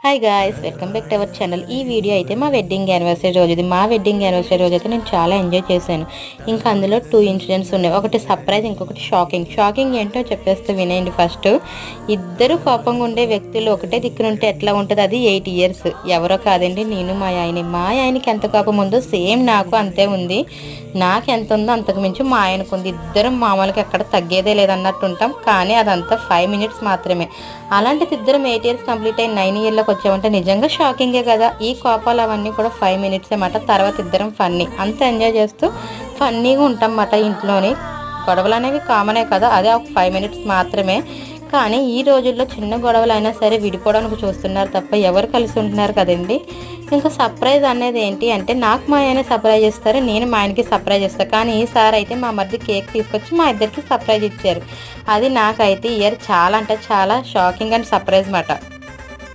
Hi guys, welcome back to our channel. ఈ video అయితే మా వెడ్డింగ్ యానివర్సరీ రోజు ఇది. మా వెడ్డింగ్ యానివర్సరీ రోజు అయితే నేను చాలా ఎంజాయ్ చేశాను. ఇంకా అందులో 2 ఇన్సిడెంట్స్ ఉన్నాయి. ఒకటి సర్ప్రైజ్, ఇంకొకటి షాకింగ్ ఏంటో చెప్పేస్తే వినేయండి. ఫస్ట్, ఇద్దరు కోపంగా ఉండే వ్యక్తులు ఒకటే దిక్కునుంటే ఎట్లా ఉంటుంది? అది 8 ఇయర్స్. ఎవరో కాదండి, నేను మా ఆయనకి ఎంత కోపం ఉందో సేమ్ నాకు అంతే ఉంది. నాకు ఎంత ఉందో అంతకు మించి మా ఆయనకు ఉంది. ఇద్దరం మామూలుగా ఎక్కడ తగ్గేదే లేదన్నట్టు ఉంటాం. కానీ అదంతా 5 మినిట్స్ మాత్రమే. అలాంటిది ఇద్దరం 8 ఇయర్స్ కంప్లీట్ అయ్యి 9 ఇయర్లోకి వచ్చామంటే నిజంగా షాకింగే కదా. ఈ కోపాలు అవన్నీ కూడా 5 మినిట్సే మాట. తర్వాత ఇద్దరం ఫన్నీ అంత ఎంజాయ్ చేస్తూ ఫన్నీగా ఉంటాం మాట. ఇంట్లోని గొడవలు అనేవి కామనే కదా, అదే ఒక 5 మినిట్స్ మాత్రమే. కానీ ఈ రోజుల్లో చిన్న గొడవలు అయినా సరే విడిపోవడానికి చూస్తున్నారు తప్ప ఎవరు కలిసి ఉంటున్నారు కదండి. ఇంకా సర్ప్రైజ్ అనేది ఏంటి అంటే, నాకు మా ఆయన సర్ప్రైజ్ ఇస్తారు, నేను మా ఆయనకి సర్ప్రైజ్ ఇస్తాను. కానీ ఈసారి అయితే మా మరిది కేక్ తీసుకొచ్చి మా ఇద్దరికి సర్ప్రైజ్ ఇచ్చారు. అది నాకైతే ఇయర్ చాలా అంటే చాలా షాకింగ్ అండ్ సర్ప్రైజ్ మాట.